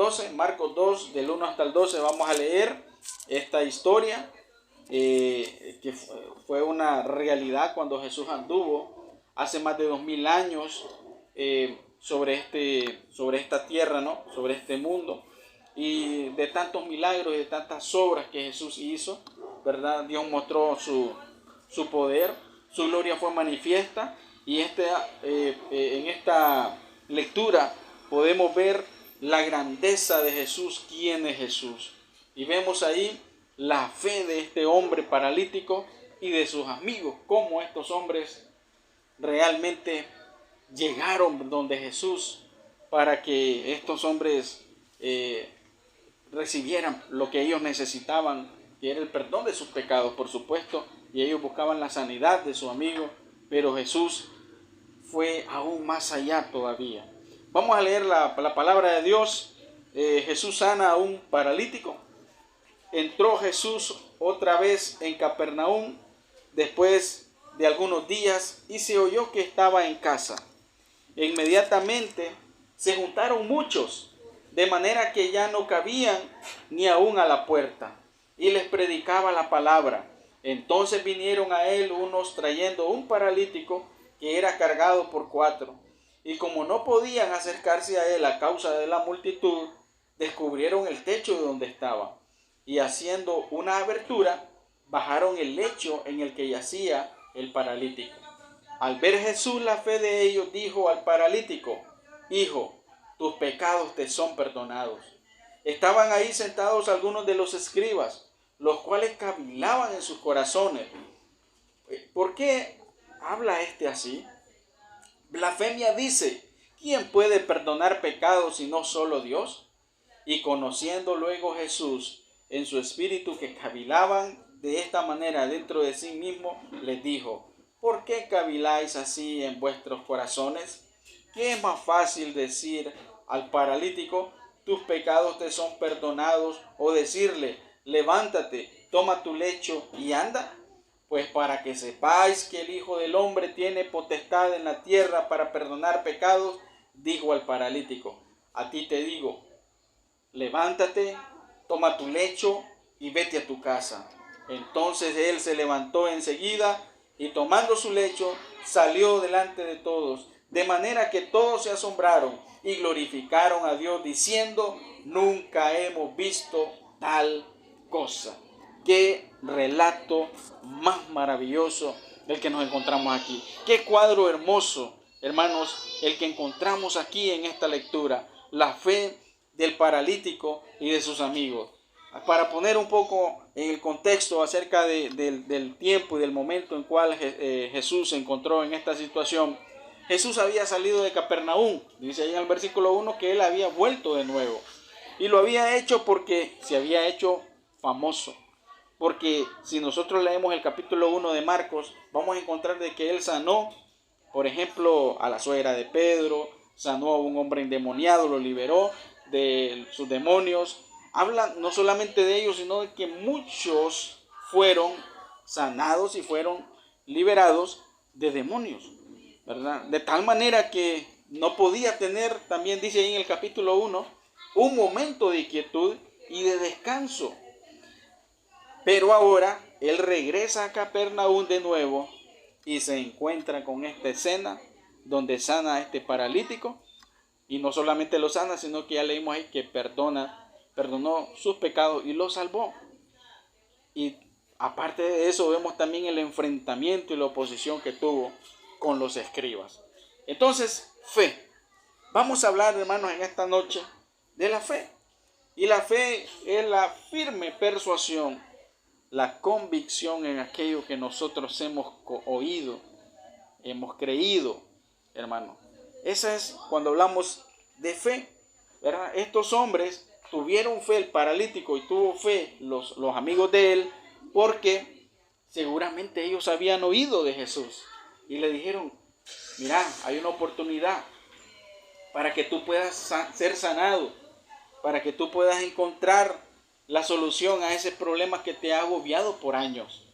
12, Marcos 2, del 1 hasta el 12, vamos a leer esta historia que fue una realidad cuando Jesús anduvo hace más de 2000 años sobre esta tierra, ¿no? Sobre este mundo, y de tantos milagros y de tantas obras que Jesús hizo, ¿verdad? Dios mostró su poder, su gloria fue manifiesta, y en esta lectura podemos ver la grandeza de Jesús, quién es Jesús, y vemos ahí la fe de este hombre paralítico y de sus amigos, cómo estos hombres realmente llegaron donde Jesús para que estos hombres recibieran lo que ellos necesitaban, que era el perdón de sus pecados, por supuesto, y ellos buscaban la sanidad de su amigo, pero Jesús fue aún más allá todavía. Vamos a leer la palabra de Dios. Jesús sana a un paralítico. Entró Jesús otra vez en Capernaum después de algunos días y se oyó que estaba en casa. E inmediatamente se juntaron muchos, de manera que ya no cabían ni aún a la puerta, y les predicaba la palabra. Entonces vinieron a él unos trayendo un paralítico que era cargado por 4, y como no podían acercarse a él a causa de la multitud, descubrieron el techo de donde estaba, y haciendo una abertura, bajaron el lecho en el que yacía el paralítico. Al ver Jesús la fe de ellos, dijo al paralítico: Hijo, tus pecados te son perdonados. Estaban ahí sentados algunos de los escribas, los cuales cavilaban en sus corazones: ¿por qué habla este así? Blasfemia dice: ¿quién puede perdonar pecados sino solo Dios? Y conociendo luego Jesús en su espíritu que cavilaban de esta manera dentro de sí mismo, les dijo: ¿por qué caviláis así en vuestros corazones? ¿Qué es más fácil decir al paralítico: tus pecados te son perdonados, o decirle: levántate, toma tu lecho y anda? Pues para que sepáis que el Hijo del Hombre tiene potestad en la tierra para perdonar pecados, dijo al paralítico: a ti te digo, levántate, toma tu lecho y vete a tu casa. Entonces él se levantó enseguida y tomando su lecho salió delante de todos, de manera que todos se asombraron y glorificaron a Dios diciendo: nunca hemos visto tal cosa. Qué relato más maravilloso el que nos encontramos aquí. Qué cuadro hermoso, hermanos, el que encontramos aquí en esta lectura. La fe del paralítico y de sus amigos. Para poner un poco en el contexto acerca del tiempo y del momento en cual Jesús se encontró en esta situación, Jesús había salido de Capernaum. Dice ahí en el versículo 1 que él había vuelto de nuevo. Y lo había hecho porque se había hecho famoso. Porque si nosotros leemos el capítulo 1 de Marcos, vamos a encontrar de que él sanó, por ejemplo, a la suegra de Pedro, sanó a un hombre endemoniado, lo liberó de sus demonios. Habla no solamente de ellos, sino de que muchos fueron sanados y fueron liberados de demonios, ¿verdad? De tal manera que no podía tener, también dice ahí en el capítulo 1, un momento de quietud y de descanso. Pero ahora él regresa a Capernaum de nuevo y se encuentra con esta escena donde sana a este paralítico. Y no solamente lo sana, sino que ya leímos ahí que perdonó sus pecados y lo salvó. Y aparte de eso, vemos también el enfrentamiento y la oposición que tuvo con los escribas. Entonces, fe. Vamos a hablar, hermanos, en esta noche de la fe. Y la fe es la firme persuasión, la convicción en aquello que nosotros hemos oído, hemos creído, hermanos. Esa es cuando hablamos de fe, ¿verdad? Estos hombres tuvieron fe, el paralítico, y tuvo fe los amigos de él, porque seguramente ellos habían oído de Jesús y le dijeron: mira, hay una oportunidad para que tú puedas ser sanado, para que tú puedas encontrar la solución a ese problema que te ha agobiado por años,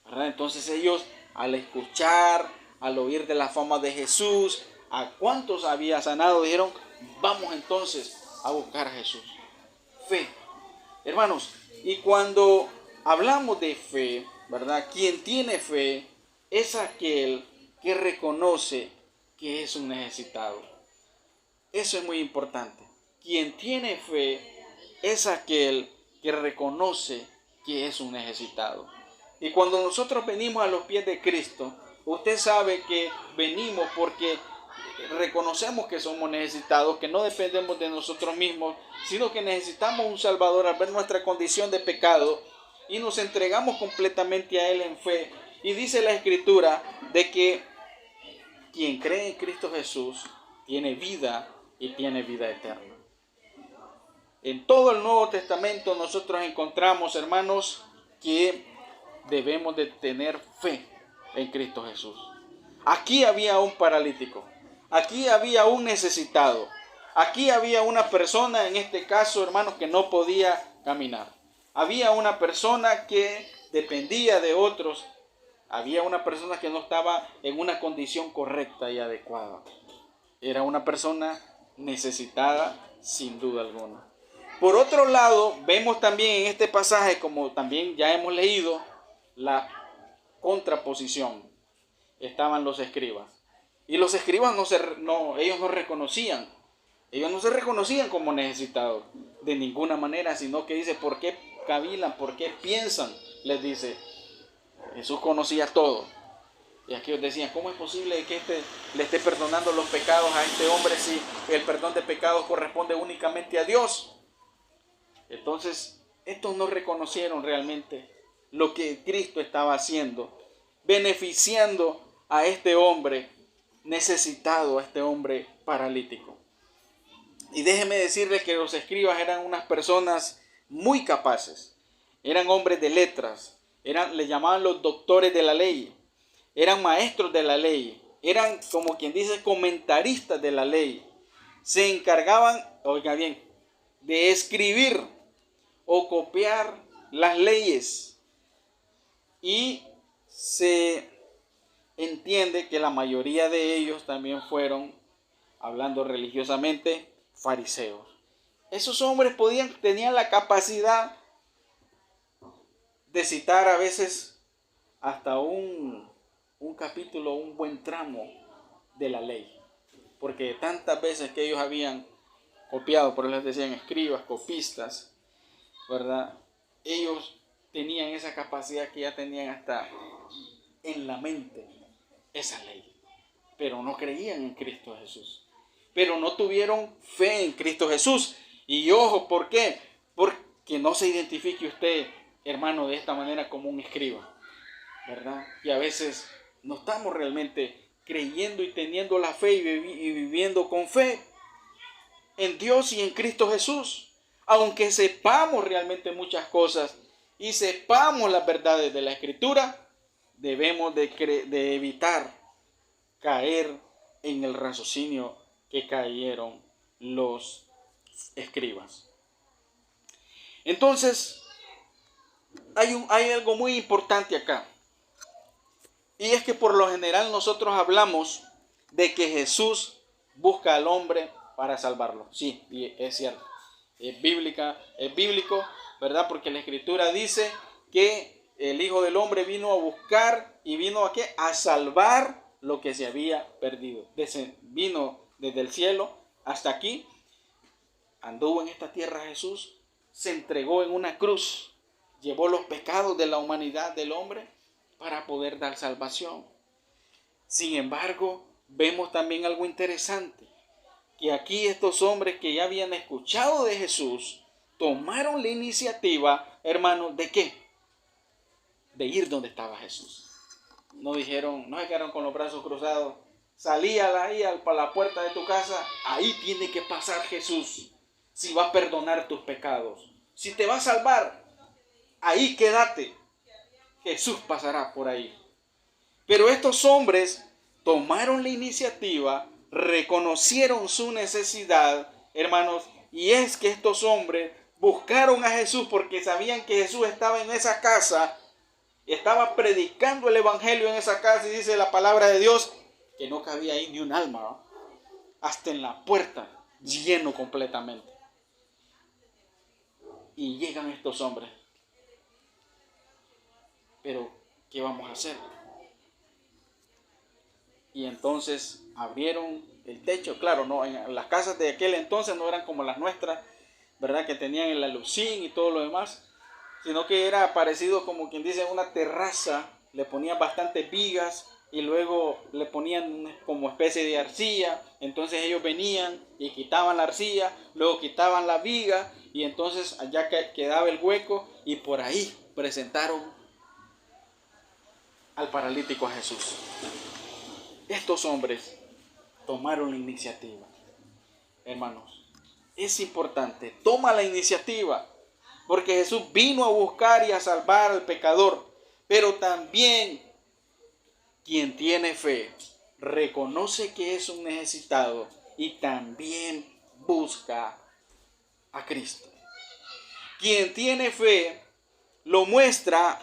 ¿verdad? Entonces ellos, al escuchar, al oír de la fama de Jesús, a cuántos había sanado, dijeron: vamos entonces, a buscar a Jesús. Fe. Hermanos, y cuando hablamos de fe, ¿verdad? Quien tiene fe es aquel que reconoce que es un necesitado. Eso es muy importante. Quien tiene fe es aquel que reconoce que es un necesitado. Y cuando nosotros venimos a los pies de Cristo, usted sabe que venimos porque reconocemos que somos necesitados, que no dependemos de nosotros mismos, sino que necesitamos un Salvador al ver nuestra condición de pecado y nos entregamos completamente a Él en fe. Y dice la Escritura de que quien cree en Cristo Jesús tiene vida y tiene vida eterna. En todo el Nuevo Testamento nosotros encontramos, hermanos, que debemos de tener fe en Cristo Jesús. Aquí había un paralítico, aquí había un necesitado, aquí había una persona, en este caso, hermanos, que no podía caminar. Había una persona que dependía de otros, había una persona que no estaba en una condición correcta y adecuada. Era una persona necesitada sin duda alguna. Por otro lado, vemos también en este pasaje, como también ya hemos leído, la contraposición. Estaban los escribas. Y los escribas ellos no reconocían. Ellos no se reconocían como necesitados de ninguna manera, sino que dice, ¿por qué cavilan? ¿Por qué piensan? Les dice, Jesús conocía todo. Y aquellos decían, ¿cómo es posible que le esté perdonando los pecados a este hombre si el perdón de pecados corresponde únicamente a Dios? Entonces, estos no reconocieron realmente lo que Cristo estaba haciendo, beneficiando a este hombre necesitado, a este hombre paralítico. Y déjeme decirles que los escribas eran unas personas muy capaces, eran hombres de letras, les llamaban los doctores de la ley, eran maestros de la ley, eran, como quien dice, comentaristas de la ley. Se encargaban, oiga bien, de escribir o copiar las leyes. Y se entiende que la mayoría de ellos también fueron, hablando religiosamente, fariseos. Esos hombres tenían la capacidad de citar a veces hasta un capítulo, un buen tramo de la ley. Porque tantas veces que ellos habían copiado, por eso les decían escribas, copistas, ¿verdad? Ellos tenían esa capacidad que ya tenían hasta en la mente esa ley, pero no creían en Cristo Jesús, pero no tuvieron fe en Cristo Jesús. Y ojo, ¿por qué? Porque no se identifique usted, hermano, de esta manera como un escriba, ¿verdad? Y a veces no estamos realmente creyendo y teniendo la fe y viviendo con fe en Dios y en Cristo Jesús. Aunque sepamos realmente muchas cosas y sepamos las verdades de la Escritura, debemos de evitar caer en el raciocinio que cayeron los escribas. Entonces, hay algo muy importante acá. Y es que por lo general nosotros hablamos de que Jesús busca al hombre para salvarlo. Sí, y es cierto. Es bíblico, ¿verdad? Porque la Escritura dice que el Hijo del Hombre vino a buscar y vino ¿a qué? A salvar lo que se había perdido. Vino desde el cielo hasta aquí, anduvo en esta tierra Jesús, se entregó en una cruz, llevó los pecados de la humanidad del hombre para poder dar salvación. Sin embargo, vemos también algo interesante, que aquí estos hombres que ya habían escuchado de Jesús, tomaron la iniciativa, hermanos, ¿de qué? De ir donde estaba Jesús. No se quedaron con los brazos cruzados. Salí ahí para la puerta de tu casa, ahí tiene que pasar Jesús. Si va a perdonar tus pecados, si te va a salvar, ahí quédate. Jesús pasará por ahí. Pero estos hombres tomaron la iniciativa, reconocieron su necesidad, hermanos, y es que estos hombres buscaron a Jesús porque sabían que Jesús estaba en esa casa, estaba predicando el evangelio en esa casa, y dice la palabra de Dios que no cabía ahí ni un alma, ¿no? Hasta en la puerta, lleno completamente. Y llegan estos hombres. Pero, ¿qué vamos a hacer? Y entonces abrieron el techo. Claro, no, en las casas de aquel entonces no eran como las nuestras, ¿verdad? Que tenían el alucín y todo lo demás, sino que era parecido, como quien dice, una terraza. Le ponían bastantes vigas y luego le ponían como especie de arcilla. Entonces ellos venían y quitaban la arcilla, luego quitaban la viga y entonces allá quedaba el hueco y por ahí presentaron al paralítico a Jesús. Estos hombres tomaron la iniciativa. Hermanos, es importante, toma la iniciativa, porque Jesús vino a buscar y a salvar al pecador, pero también quien tiene fe reconoce que es un necesitado y también busca a Cristo. Quien tiene fe lo muestra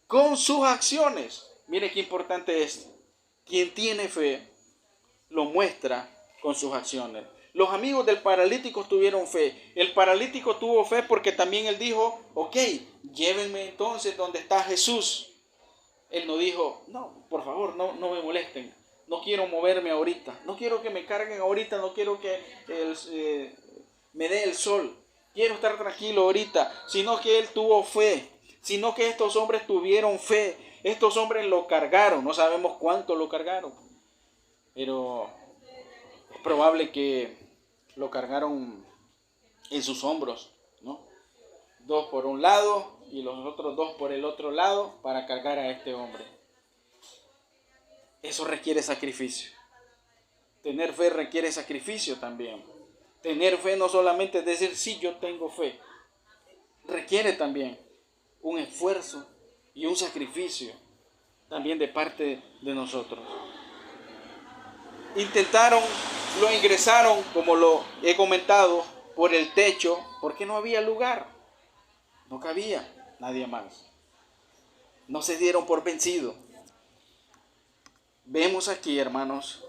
con sus acciones. Mire qué importante es. Quien tiene fe lo muestra con sus acciones. Los amigos del paralítico tuvieron fe. El paralítico tuvo fe porque también él dijo, ok, llévenme entonces donde está Jesús. Él no dijo, no, por favor, no me molesten. No quiero moverme ahorita. No quiero que me carguen ahorita. No quiero que me dé el sol. Quiero estar tranquilo ahorita. Sino que él tuvo fe. Sino que estos hombres tuvieron fe. Estos hombres lo cargaron. No sabemos cuánto lo cargaron. Pero es probable que lo cargaron en sus hombros, ¿no? 2 por un lado y los otros 2 por el otro lado para cargar a este hombre. Eso requiere sacrificio. Tener fe requiere sacrificio también. Tener fe no solamente es decir, sí, yo tengo fe. Requiere también un esfuerzo y un sacrificio también de parte de nosotros. Intentaron, lo ingresaron, como lo he comentado, por el techo, porque no había lugar. No cabía nadie más. No se dieron por vencidos. Vemos aquí, hermanos,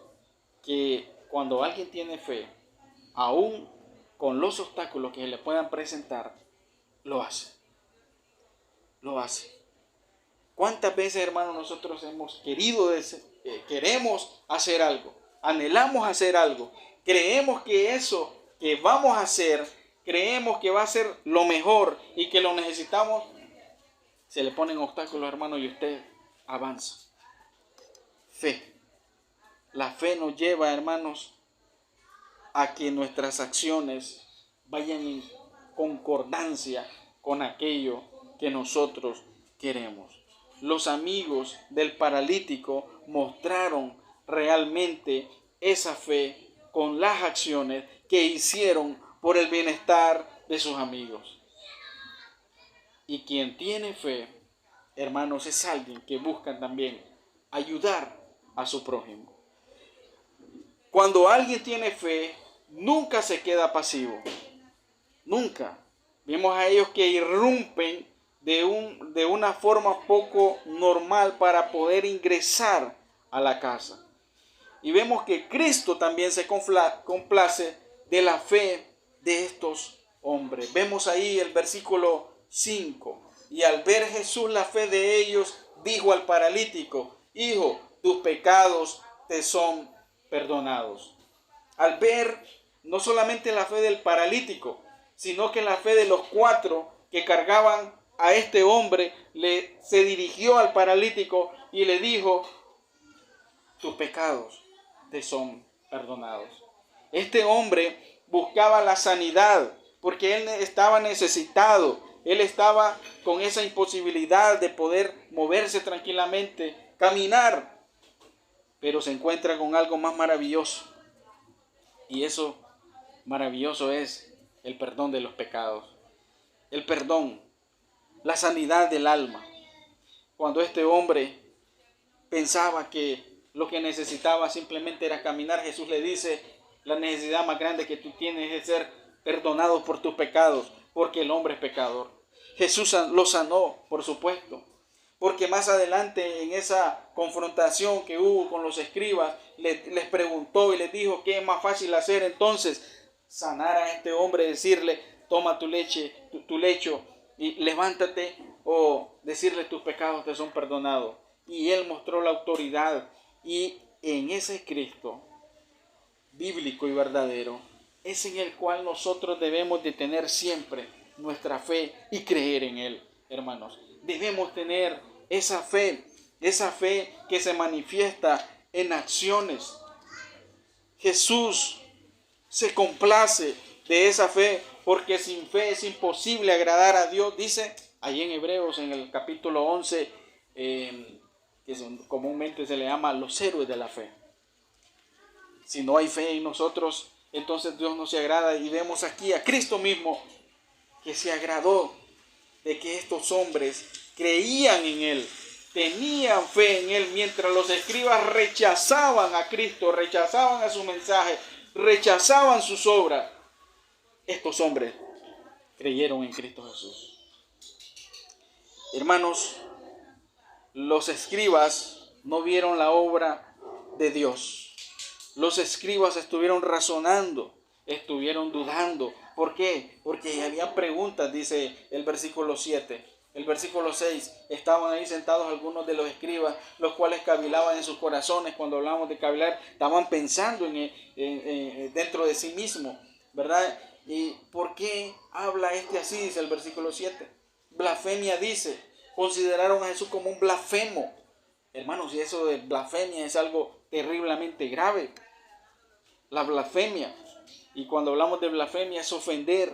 que cuando alguien tiene fe, aún con los obstáculos que le puedan presentar, lo hace. Lo hace. ¿Cuántas veces, hermanos, nosotros queremos hacer algo? Anhelamos hacer algo. Creemos que eso que vamos a hacer, creemos que va a ser lo mejor y que lo necesitamos. Se le ponen obstáculos, hermanos, y usted avanza. Fe. La fe nos lleva, hermanos, a que nuestras acciones vayan en concordancia con aquello que nosotros queremos. Los amigos del paralítico mostraron realmente esa fe con las acciones que hicieron por el bienestar de sus amigos. Y quien tiene fe, hermanos, es alguien que busca también ayudar a su prójimo. Cuando alguien tiene fe, nunca se queda pasivo. Nunca. Vemos a ellos que irrumpen de una forma poco normal para poder ingresar a la casa. Y vemos que Cristo también se complace de la fe de estos hombres. Vemos ahí el versículo 5. Y al ver Jesús la fe de ellos, dijo al paralítico, hijo, tus pecados te son perdonados. Al ver no solamente la fe del paralítico, sino que la fe de los 4 que cargaban a este hombre, se dirigió al paralítico y le dijo, tus pecados te son perdonados. Este hombre buscaba la sanidad porque él estaba necesitado. Él estaba con esa imposibilidad de poder moverse tranquilamente, caminar. Pero se encuentra con algo más maravilloso. Y eso maravilloso es el perdón de los pecados. El perdón, la sanidad del alma. Cuando este hombre pensaba que lo que necesitaba simplemente era caminar, Jesús le dice, la necesidad más grande que tú tienes es ser perdonado por tus pecados, porque el hombre es pecador. Jesús lo sanó, por supuesto, porque más adelante en esa confrontación que hubo con los escribas, les preguntó y les dijo, ¿qué es más fácil hacer entonces? Sanar a este hombre, decirle, toma tu lecho y levántate, o decirle tus pecados te son perdonados. Y Él mostró la autoridad, y en ese Cristo bíblico y verdadero es en el cual nosotros debemos de tener siempre nuestra fe y creer en Él, hermanos. Debemos tener esa fe que se manifiesta en acciones. Jesús se complace de esa fe, porque sin fe es imposible agradar a Dios. Dice ahí en Hebreos, en el capítulo 11, que comúnmente se le llama los héroes de la fe. Si no hay fe en nosotros, entonces Dios no se agrada. Y vemos aquí a Cristo mismo, que se agradó de que estos hombres creían en Él, tenían fe en Él, mientras los escribas rechazaban a Cristo, rechazaban a su mensaje, rechazaban sus obras. Estos hombres creyeron en Cristo Jesús. Hermanos, los escribas no vieron la obra de Dios. Los escribas estuvieron razonando, estuvieron dudando. ¿Por qué? Porque había preguntas, dice el versículo 7. El versículo 6, estaban ahí sentados algunos de los escribas, los cuales cavilaban en sus corazones. Cuando hablamos de cavilar, estaban pensando dentro de sí mismos, ¿verdad? ¿Y por qué habla así? Dice el versículo 7. Blasfemia, dice. Consideraron a Jesús como un blasfemo. Hermanos, y eso de blasfemia es algo terriblemente grave. La blasfemia. Y cuando hablamos de blasfemia es ofender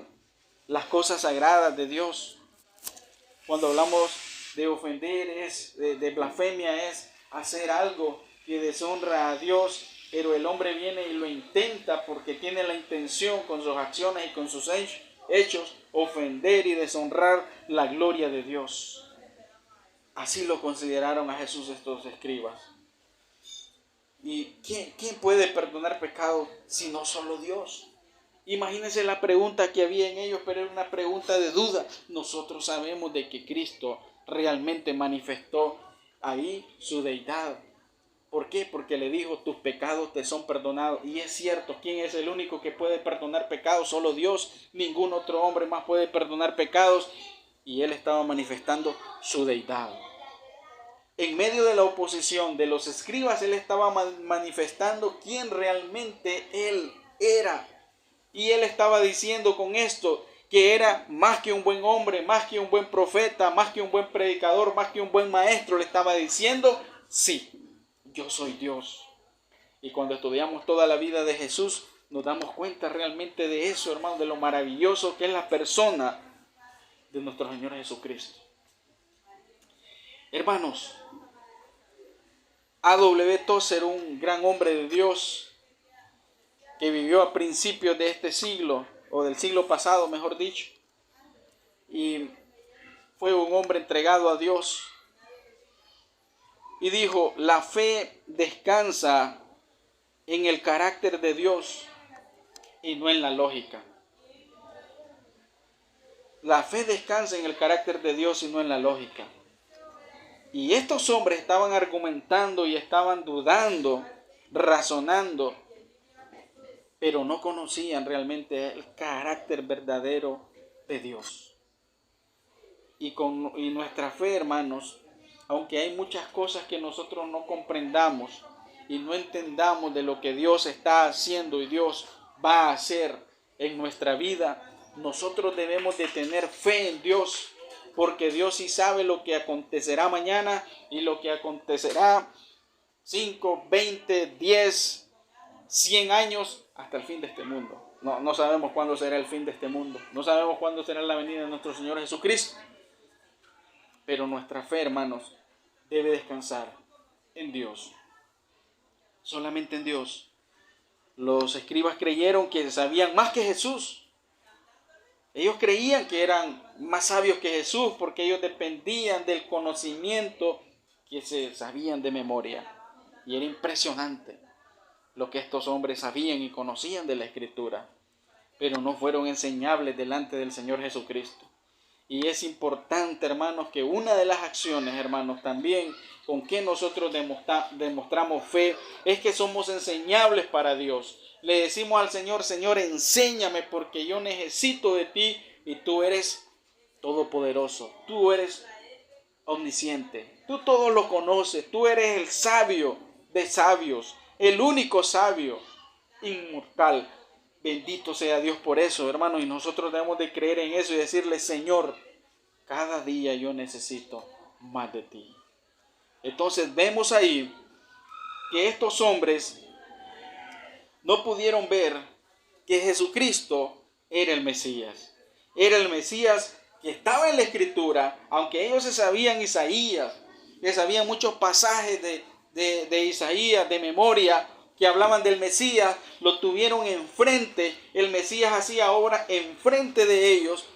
las cosas sagradas de Dios. Cuando hablamos de ofender, de blasfemia, es hacer algo que deshonra a Dios, pero el hombre viene y lo intenta porque tiene la intención, con sus acciones y con sus hechos, ofender y deshonrar la gloria de Dios. Así lo consideraron a Jesús estos escribas. ¿Y quién puede perdonar pecados si no solo Dios? Imagínense la pregunta que había en ellos, pero era una pregunta de duda. Nosotros sabemos de que Cristo realmente manifestó ahí su deidad. ¿Por qué? Porque le dijo, tus pecados te son perdonados. Y es cierto, ¿quién es el único que puede perdonar pecados? Solo Dios. Ningún otro hombre más puede perdonar pecados. Y Él estaba manifestando su deidad. En medio de la oposición de los escribas, Él estaba manifestando quién realmente Él era. Y Él estaba diciendo con esto que era más que un buen hombre, más que un buen profeta, más que un buen predicador, más que un buen maestro. Le estaba diciendo, sí, yo soy Dios. Y cuando estudiamos toda la vida de Jesús, nos damos cuenta realmente de eso, hermano, de lo maravilloso que es la persona de nuestro Señor Jesucristo. Hermanos, A.W. Tozer, un gran hombre de Dios que vivió a principios de este siglo, o del siglo pasado, mejor dicho, y fue un hombre entregado a Dios, y dijo, la fe descansa en el carácter de Dios y no en la lógica. La fe descansa en el carácter de Dios y no en la lógica. Y estos hombres estaban argumentando y estaban dudando, razonando, pero no conocían realmente el carácter verdadero de Dios. Y nuestra fe, hermanos, aunque hay muchas cosas que nosotros no comprendamos y no entendamos de lo que Dios está haciendo y Dios va a hacer en nuestra vida, nosotros debemos de tener fe en Dios, porque Dios sí sabe lo que acontecerá mañana y lo que acontecerá 5, 20, 10, 100 años hasta el fin de este mundo. No sabemos cuándo será el fin de este mundo. No sabemos cuándo será la venida de nuestro Señor Jesucristo. Pero nuestra fe, hermanos, debe descansar en Dios. Solamente en Dios. Los escribas creyeron que sabían más que Jesús. Ellos creían que eran más sabios que Jesús porque ellos dependían del conocimiento que se sabían de memoria. Y era impresionante lo que estos hombres sabían y conocían de la Escritura, pero no fueron enseñables delante del Señor Jesucristo. Y es importante, hermanos, que una de las acciones, hermanos, también con que nosotros demostramos fe, es que somos enseñables para Dios. le decimos al Señor, Señor, enséñame porque yo necesito de ti y tú eres todopoderoso, tú eres omnisciente, tú todo lo conoces, tú eres el sabio de sabios, el único sabio, inmortal. Bendito sea Dios por eso, hermano, y nosotros debemos de creer en eso y decirle, Señor, cada día yo necesito más de ti. Entonces vemos ahí que estos hombres no pudieron ver que Jesucristo era el Mesías. Era el Mesías que estaba en la Escritura, aunque ellos se sabían Isaías, se sabían muchos pasajes de Isaías de memoria que hablaban del Mesías, lo tuvieron enfrente, el Mesías hacía obra enfrente de ellos,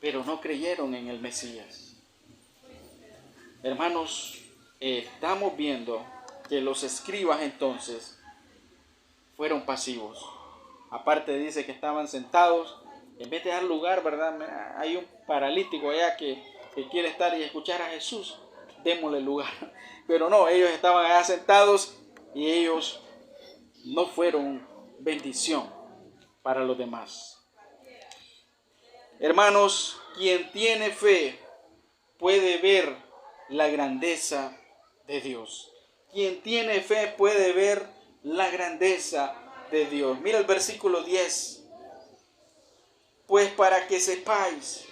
pero no creyeron en el Mesías. Hermanos, estamos viendo que los escribas entonces fueron pasivos. Aparte dice que estaban sentados, en vez de dar lugar, ¿verdad? Hay un paralítico allá que quiere estar y escuchar a Jesús, démosle lugar. Pero no, ellos estaban allá sentados y ellos no fueron bendición para los demás. Hermanos, quien tiene fe puede ver la grandeza de Dios. Quien tiene fe puede ver la grandeza de Dios. Mira el versículo 10. Pues para que sepáis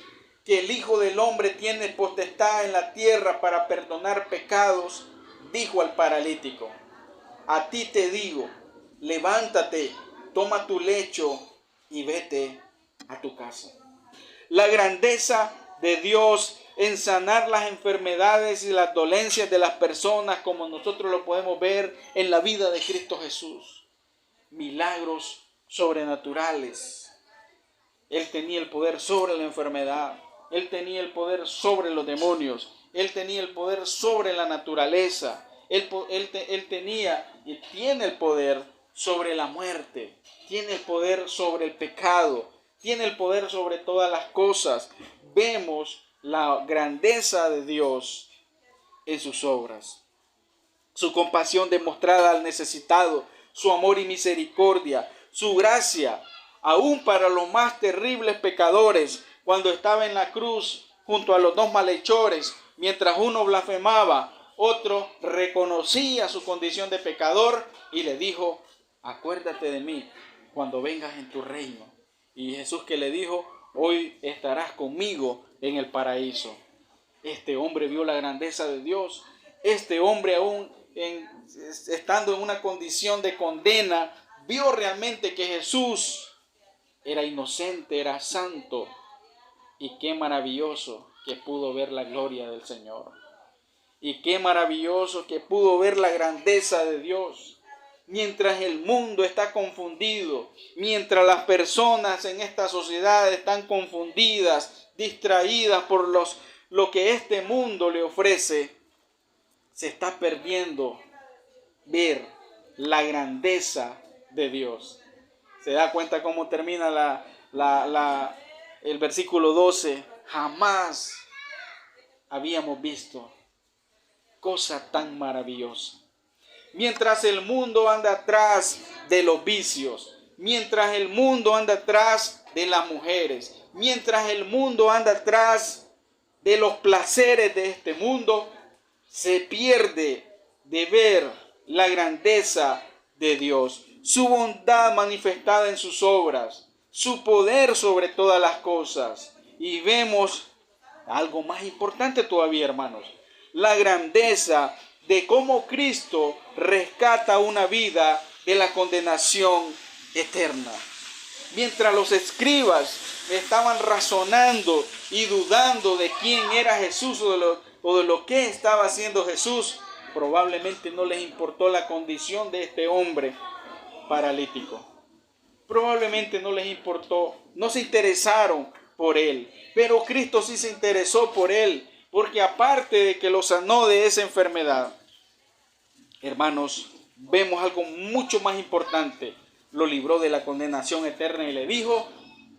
que el Hijo del Hombre tiene potestad en la tierra para perdonar pecados, dijo al paralítico, a ti te digo, levántate, toma tu lecho y vete a tu casa. La grandeza de Dios en sanar las enfermedades y las dolencias de las personas, como nosotros lo podemos ver en la vida de Cristo Jesús. Milagros sobrenaturales. Él tenía el poder sobre la enfermedad. Él tenía el poder sobre los demonios. Él tenía el poder sobre la naturaleza. Él tenía y tiene el poder sobre la muerte. Tiene el poder sobre el pecado. Tiene el poder sobre todas las cosas. Vemos la grandeza de Dios en sus obras. Su compasión demostrada al necesitado. Su amor y misericordia. Su gracia. Aún para los más terribles pecadores, cuando estaba en la cruz junto a los dos malhechores, mientras uno blasfemaba, otro reconocía su condición de pecador y le dijo, acuérdate de mí cuando vengas en tu reino. Y Jesús que le dijo, hoy estarás conmigo en el paraíso. Este hombre vio la grandeza de Dios. Este hombre aún estando en una condición de condena, vio realmente que Jesús era inocente, era santo. Y qué maravilloso que pudo ver la gloria del Señor. Y qué maravilloso que pudo ver la grandeza de Dios. Mientras el mundo está confundido, mientras las personas en esta sociedad están confundidas, distraídas por lo que este mundo le ofrece, se está perdiendo ver la grandeza de Dios. ¿Se da cuenta cómo termina el versículo 12? Jamás habíamos visto cosa tan maravillosa. Mientras el mundo anda atrás de los vicios, mientras el mundo anda atrás de las mujeres, mientras el mundo anda atrás de los placeres de este mundo, se pierde de ver la grandeza de Dios, su bondad manifestada en sus obras, su poder sobre todas las cosas. Y vemos algo más importante todavía, hermanos, la grandeza de cómo Cristo rescata una vida de la condenación eterna. Mientras los escribas estaban razonando y dudando de quién era Jesús o de lo que estaba haciendo Jesús, probablemente no les importó la condición de este hombre paralítico. Probablemente no les importó, no se interesaron por él, pero Cristo sí se interesó por él, porque aparte de que lo sanó de esa enfermedad, hermanos, vemos algo mucho más importante. Lo libró de la condenación eterna y le dijo,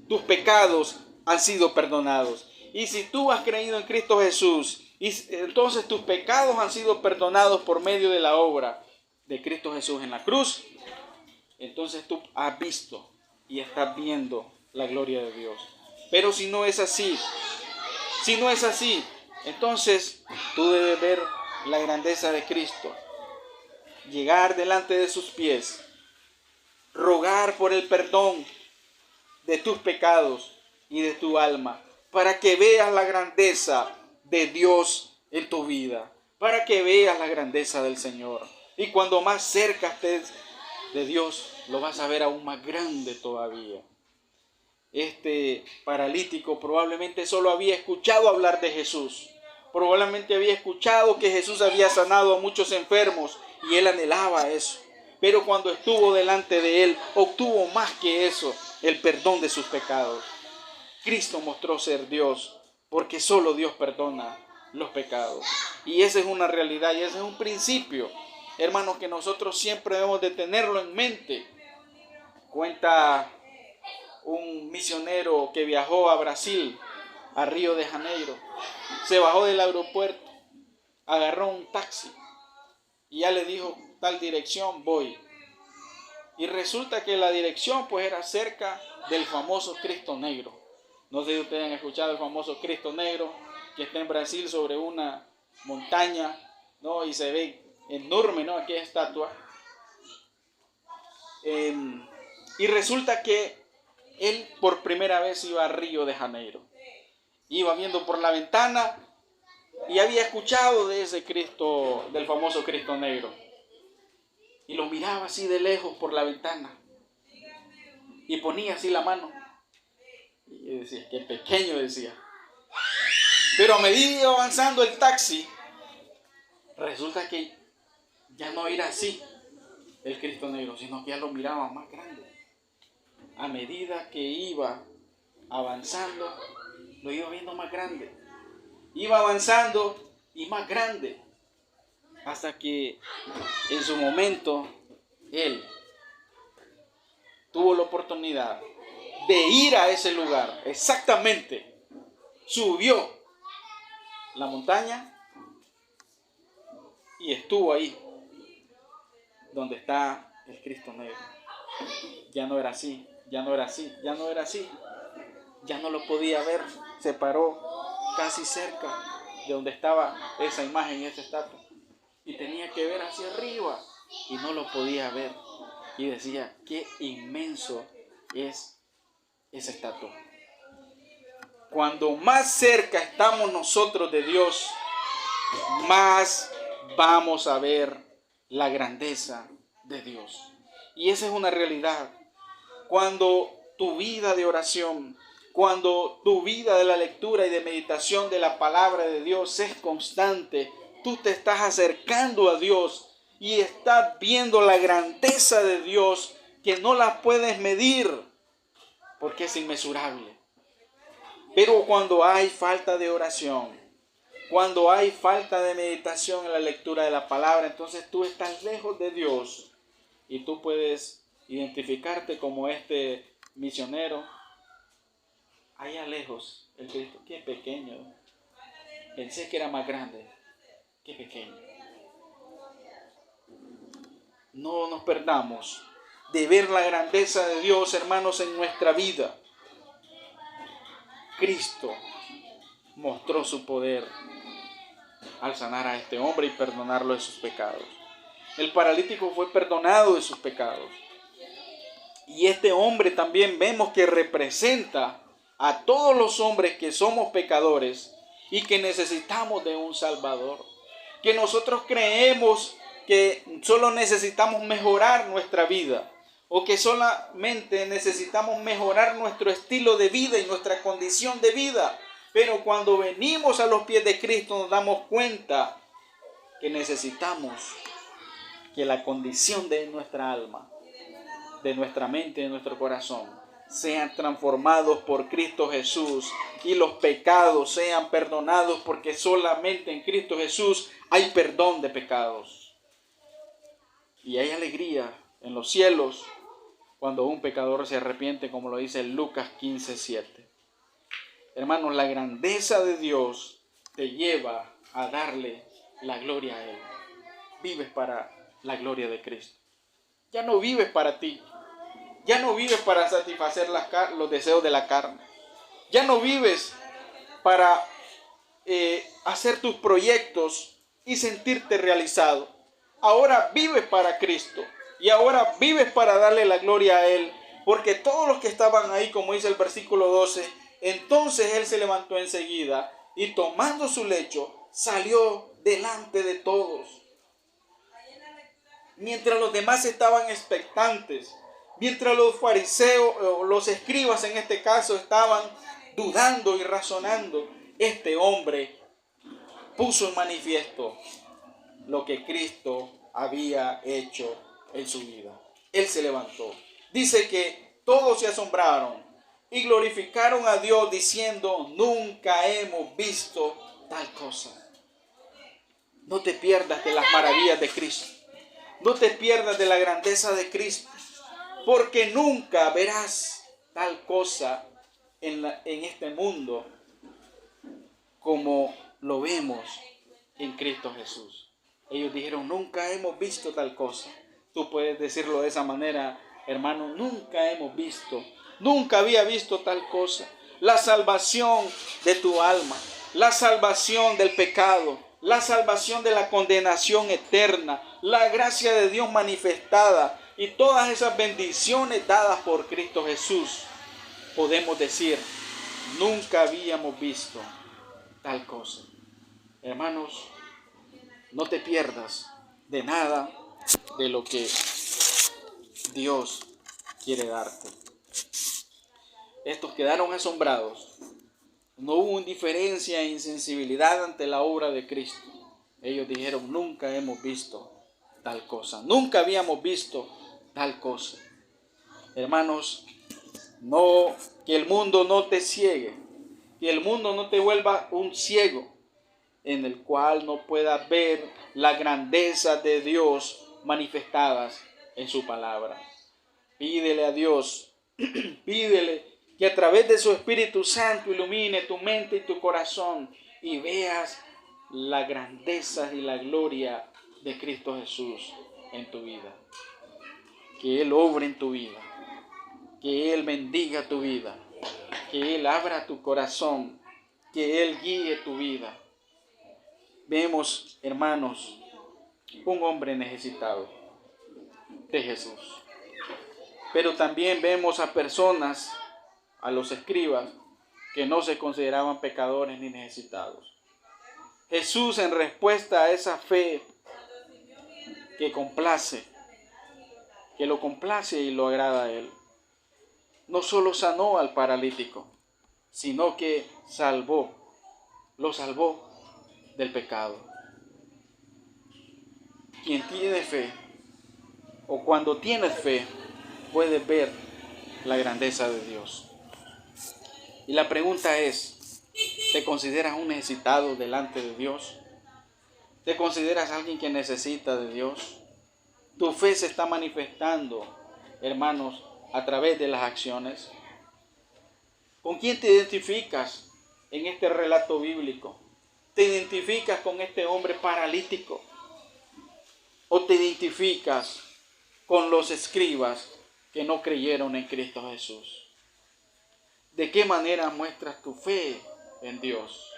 tus pecados han sido perdonados. Y si tú has creído en Cristo Jesús, entonces tus pecados han sido perdonados por medio de la obra de Cristo Jesús en la cruz. entonces tú has visto y estás viendo la gloria de Dios. Pero si no es así, entonces tú debes ver la grandeza de Cristo, llegar delante de sus pies, rogar por el perdón de tus pecados y de tu alma, para que veas la grandeza de Dios en tu vida, para que veas la grandeza del Señor. Y cuando más cerca estés de Dios, lo vas a ver aún más grande todavía. Este paralítico probablemente solo había escuchado hablar de Jesús. Probablemente había escuchado que Jesús había sanado a muchos enfermos y él anhelaba eso. Pero cuando estuvo delante de él, obtuvo más que eso, el perdón de sus pecados. Cristo mostró ser Dios, porque solo Dios perdona los pecados. Y esa es una realidad y ese es un principio, hermanos, que nosotros siempre debemos de tenerlo en mente. Cuenta un misionero que viajó a Brasil, a Río de Janeiro. Se bajó del aeropuerto, agarró un taxi y ya le dijo tal dirección voy. Y resulta que la dirección pues era cerca del famoso Cristo Negro. No sé si ustedes han escuchado el famoso Cristo Negro, que está en Brasil sobre una montaña, ¿no? Y se ve enorme, ¿no? Aquella estatua. Y resulta que él por primera vez iba a Río de Janeiro. Iba viendo por la ventana y había escuchado de ese Cristo, del famoso Cristo Negro. Y lo miraba así de lejos por la ventana. Y ponía así la mano. Y decía, qué pequeño, decía. Pero a medida que iba avanzando el taxi, resulta que ya no era así el Cristo Negro, sino que ya lo miraba más grande. A medida que iba avanzando, lo iba viendo más grande. Iba avanzando y más grande. Hasta que en su momento él tuvo la oportunidad de ir a ese lugar. Exactamente. Subió la montaña y estuvo ahí donde está el Cristo Negro. Ya no era así, ya no era así, ya no era así. Ya no lo podía ver. Se paró casi cerca de donde estaba esa imagen y esa estatua. Y tenía que ver hacia arriba y no lo podía ver. Y decía, qué inmenso es esa estatua. Cuando más cerca estamos nosotros de Dios, más vamos a ver la grandeza de Dios. Y esa es una realidad. Cuando tu vida de oración, cuando tu vida de la lectura y de meditación de la palabra de Dios es constante, tú te estás acercando a Dios y estás viendo la grandeza de Dios que no la puedes medir porque es inmesurable. Pero cuando hay falta de oración, cuando hay falta de meditación en la lectura de la palabra, entonces tú estás lejos de Dios y tú puedes identificarte como este misionero allá lejos. El Cristo, qué pequeño. Pensé que era más grande. Qué pequeño. No nos perdamos de ver la grandeza de Dios, hermanos, en nuestra vida. Cristo mostró su poder al sanar a este hombre y perdonarlo de sus pecados. El paralítico fue perdonado de sus pecados. Y este hombre también vemos que representa a todos los hombres que somos pecadores y que necesitamos de un Salvador. Que nosotros creemos que solo necesitamos mejorar nuestra vida o que solamente necesitamos mejorar nuestro estilo de vida y nuestra condición de vida. Pero cuando venimos a los pies de Cristo nos damos cuenta que necesitamos que la condición de nuestra alma, de nuestra mente, de nuestro corazón, sean transformados por Cristo Jesús y los pecados sean perdonados porque solamente en Cristo Jesús hay perdón de pecados. Y hay alegría en los cielos cuando un pecador se arrepiente, como lo dice Lucas 15:7. Hermanos, la grandeza de Dios te lleva a darle la gloria a Él. Vives para la gloria de Cristo. Ya no vives para ti. Ya no vives para satisfacer los deseos de la carne. Ya no vives para hacer tus proyectos y sentirte realizado. Ahora vives para Cristo. Y ahora vives para darle la gloria a Él. Porque todos los que estaban ahí, como dice el versículo 12, entonces Él se levantó enseguida y tomando su lecho salió delante de todos. Mientras los demás estaban expectantes, mientras los fariseos o los escribas en este caso estaban dudando y razonando, este hombre puso en manifiesto lo que Cristo había hecho en su vida. Él se levantó. Dice que todos se asombraron y glorificaron a Dios diciendo, nunca hemos visto tal cosa. No te pierdas de las maravillas de Cristo. No te pierdas de la grandeza de Cristo, porque nunca verás tal cosa en este mundo como lo vemos en Cristo Jesús. Ellos dijeron, nunca hemos visto tal cosa. Tú puedes decirlo de esa manera, hermano, nunca hemos visto, nunca había visto tal cosa. La salvación de tu alma, la salvación del pecado, la salvación de la condenación eterna, la gracia de Dios manifestada y todas esas bendiciones dadas por Cristo Jesús. Podemos decir, nunca habíamos visto tal cosa. Hermanos, no te pierdas de nada de lo que Dios quiere darte. Estos quedaron asombrados. No hubo indiferencia e insensibilidad ante la obra de Cristo. Ellos dijeron, nunca hemos visto tal cosa. Nunca habíamos visto tal cosa. Hermanos, no, que el mundo no te ciegue. Que el mundo no te vuelva un ciego en el cual no puedas ver la grandeza de Dios manifestadas en su palabra. Pídele a Dios, pídele que a través de su Espíritu Santo ilumine tu mente y tu corazón y veas la grandeza y la gloria de Cristo Jesús en tu vida. Que Él obre en tu vida, que Él bendiga tu vida, que Él abra tu corazón, que Él guíe tu vida. Vemos, hermanos, un hombre necesitado de Jesús. Pero también vemos a personas, a los escribas, que no se consideraban pecadores ni necesitados. Jesús, en respuesta a esa fe que complace, que lo complace y lo agrada a Él, no solo sanó al paralítico, sino que lo salvó del pecado. Quien tiene fe, o cuando tienes fe, puedes ver la grandeza de Dios. Y la pregunta es, ¿te consideras un necesitado delante de Dios? ¿Te consideras alguien que necesita de Dios? Tu fe se está manifestando, hermanos, a través de las acciones. ¿Con quién te identificas en este relato bíblico? ¿Te identificas con este hombre paralítico? ¿O te identificas con los escribas que no creyeron en Cristo Jesús? ¿De qué manera muestras tu fe en Dios?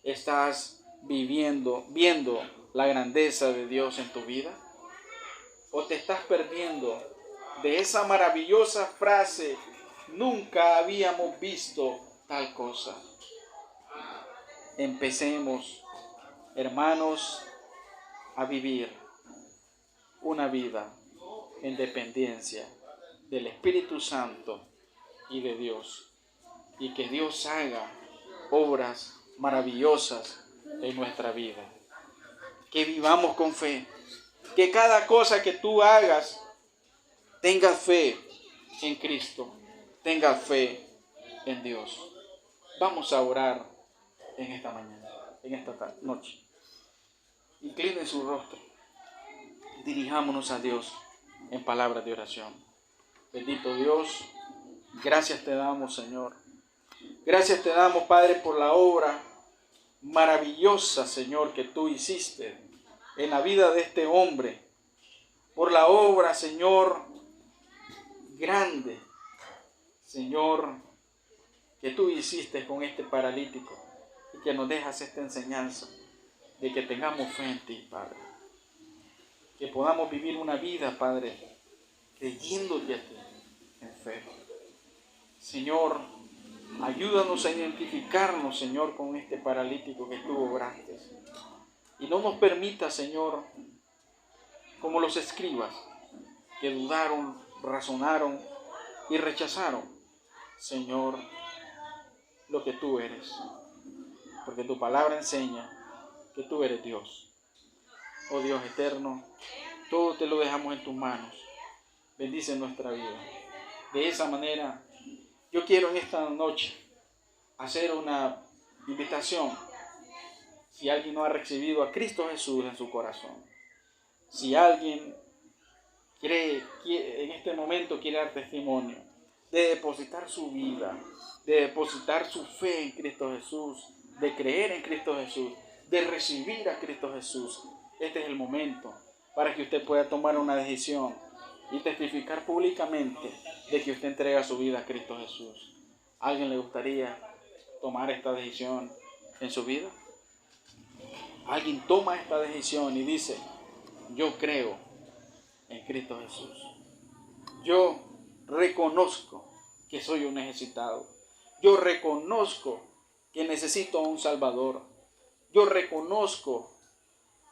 ¿Estás viendo la grandeza de Dios en tu vida? ¿O te estás perdiendo de esa maravillosa frase, nunca habíamos visto tal cosa? Empecemos, hermanos, a vivir una vida en dependencia del Espíritu Santo y de Dios, y que Dios haga obras maravillosas en nuestra vida. Que vivamos con fe, que cada cosa que tú hagas tengas fe en Cristo, tengas fe en Dios. Vamos a orar en esta mañana, en esta noche. Inclinen su rostro, dirijámonos a Dios en palabras de oración. Bendito Dios, gracias te damos, Señor. Gracias te damos, Padre, por la obra maravillosa, Señor, que tú hiciste en la vida de este hombre, por la obra, Señor, grande, Señor, que tú hiciste con este paralítico y que nos dejas esta enseñanza de que tengamos fe en ti, Padre. Que podamos vivir una vida, Padre, creyéndote a ti en fe. Señor, ayúdanos a identificarnos, Señor, con este paralítico que tú obraste. Y no nos permita, Señor, como los escribas, que dudaron, razonaron y rechazaron, Señor, lo que tú eres. Porque tu palabra enseña que tú eres Dios. Oh Dios eterno, todo te lo dejamos en tus manos. Bendice nuestra vida. De esa manera, yo quiero en esta noche hacer una invitación. Si alguien no ha recibido a Cristo Jesús en su corazón, si alguien en este momento quiere dar testimonio de depositar su vida, de depositar su fe en Cristo Jesús, de creer en Cristo Jesús, de recibir a Cristo Jesús, este es el momento para que usted pueda tomar una decisión y testificar públicamente de que usted entrega su vida a Cristo Jesús. ¿A alguien le gustaría tomar esta decisión en su vida? Alguien toma esta decisión y dice: yo creo en Cristo Jesús. Yo reconozco que soy un necesitado. Yo reconozco que necesito a un Salvador. Yo reconozco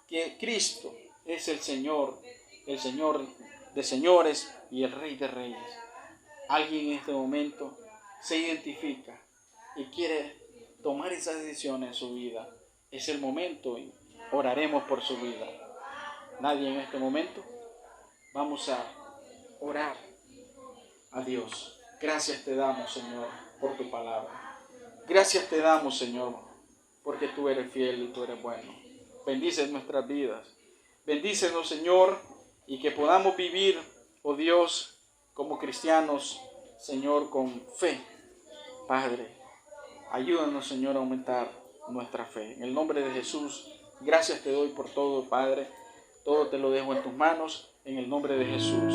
que Cristo es el Señor de señores y el Rey de reyes. Alguien en este momento se identifica y quiere tomar esa decisión en su vida. Es el momento y oraremos por su vida. Nadie en este momento. Vamos a orar a Dios. Gracias te damos, Señor, por tu palabra. Gracias te damos, Señor, porque tú eres fiel y tú eres bueno. Bendice nuestras vidas. Bendícenos, Señor, y que podamos vivir, oh Dios, como cristianos, Señor, con fe. Padre, ayúdanos, Señor, a aumentar nuestra fe. En el nombre de Jesús, gracias te doy por todo, Padre. Todo te lo dejo en tus manos, en el nombre de Jesús.